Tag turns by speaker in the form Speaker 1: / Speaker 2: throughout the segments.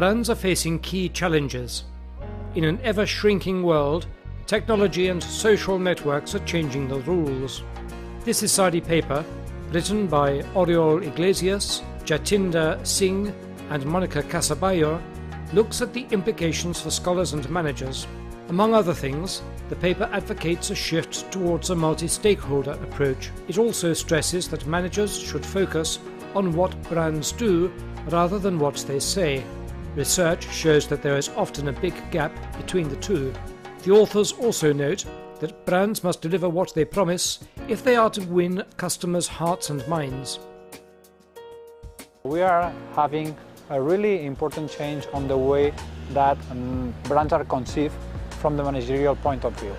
Speaker 1: brands are facing key challenges. In an ever-shrinking world, technology and social networks are changing the rules. This is Sadi Paper, written by Oriol Iglesias, Jatinder Singh and Monica Casabayo, looks at the implications for scholars and managers. Among other things, the paper advocates a shift towards a multi-stakeholder approach. It also stresses that managers should focus on what brands do rather than what they say. Research shows that there is often a big gap between the two. The authors also note that brands must deliver what they promise if they are to win customers' hearts and minds.
Speaker 2: We are having a really important change on the way that brands are conceived from the managerial point of view.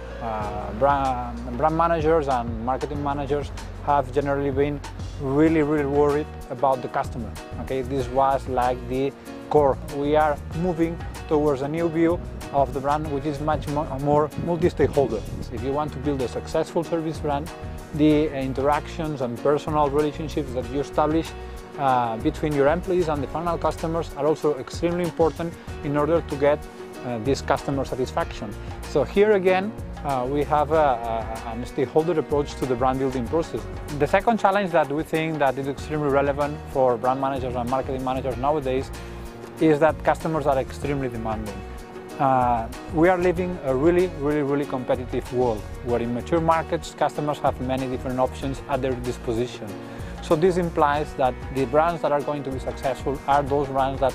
Speaker 2: Brand managers and marketing managers have generally been really worried about the customer. Okay, this was like the core. We are moving towards a new view of the brand which is much more multi-stakeholder. If you want to build a successful service brand, the interactions and personal relationships that you establish between your employees and the final customers are also extremely important in order to get this customer satisfaction. So here again, we have a stakeholder approach to the brand building process. The second challenge that we think that is extremely relevant for brand managers and marketing managers nowadays is that customers are extremely demanding. We are living a really competitive world, where in mature markets, customers have many different options at their disposition. So this implies that the brands that are going to be successful are those brands that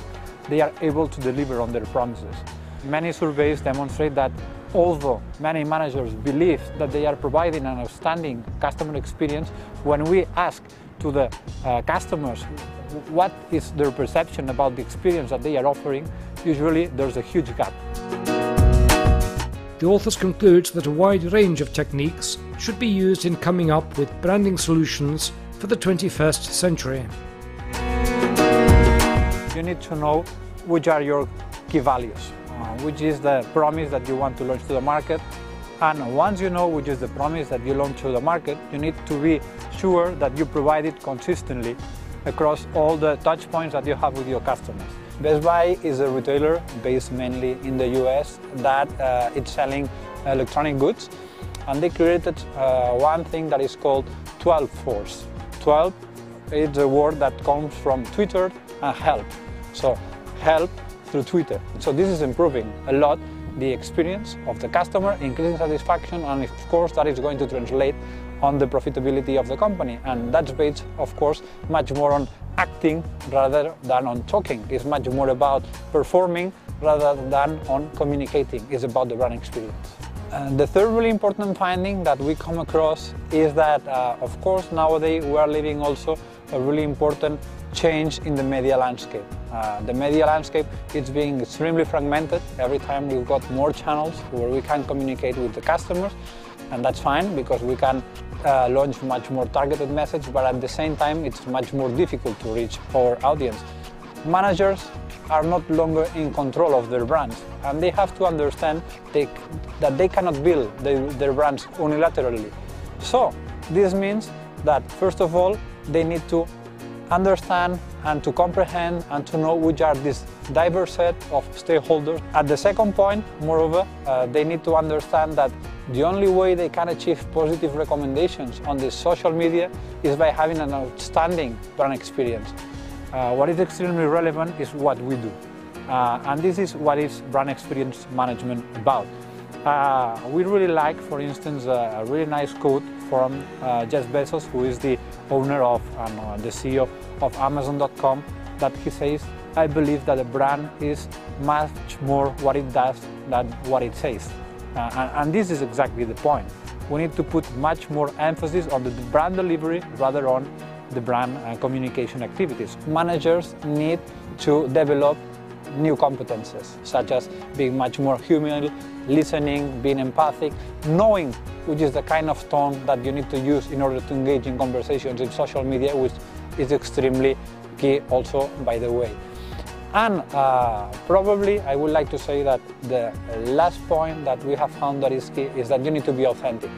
Speaker 2: they are able to deliver on their promises. Many surveys demonstrate that although many managers believe that they are providing an outstanding customer experience, when we ask to the customers what is their perception about the experience that they are offering, usually there's a huge gap.
Speaker 1: The authors conclude that a wide range of techniques should be used in coming up with branding solutions for the 21st century.
Speaker 2: You need to know which are your key values, which is the promise that you want to launch to the market. And once you know which is the promise that you launch to the market, you need to be sure that you provide it consistently across all the touch points that you have with your customers. Best Buy is a retailer based mainly in the US that it's selling electronic goods, and they created one thing that is called 12 Force. 12 is a word that comes from Twitter and help. So help through Twitter. So this is improving a lot the experience of the customer, increasing satisfaction, and of course that is going to translate on the profitability of the company. And that's based, of course, much more on acting rather than on talking. It's much more about performing rather than on communicating. It's about the brand experience. And the third really important finding that we come across is that, of course, nowadays we are living also a really important change in the media landscape. The media landscape is being extremely fragmented. Every time we've got more channels where we can communicate with the customers, and that's fine because we can launch much more targeted message, but at the same time it's much more difficult to reach our audience. Managers are not longer in control of their brands, and they have to understand that they cannot build their brands unilaterally. So this means that first of all they need to understand and to comprehend and to know which are this diverse set of stakeholders. At the second point, moreover, they need to understand that the only way they can achieve positive recommendations on the social media is by having an outstanding brand experience. What is extremely relevant is what we do. And this is what is brand experience management about. We really like, for instance, a really nice quote from Jeff Bezos, who is the owner of and the CEO of Amazon.com, that he says, "I believe that a brand is much more what it does than what it says." And this is exactly the point. We need to put much more emphasis on the brand delivery rather on the brand communication activities. Managers need to develop new competences, such as being much more human, listening, being empathic, knowing which is the kind of tone that you need to use in order to engage in conversations in social media, which is extremely key also, by the way. And probably I would like to say that the last point that we have found that is key is that you need to be authentic.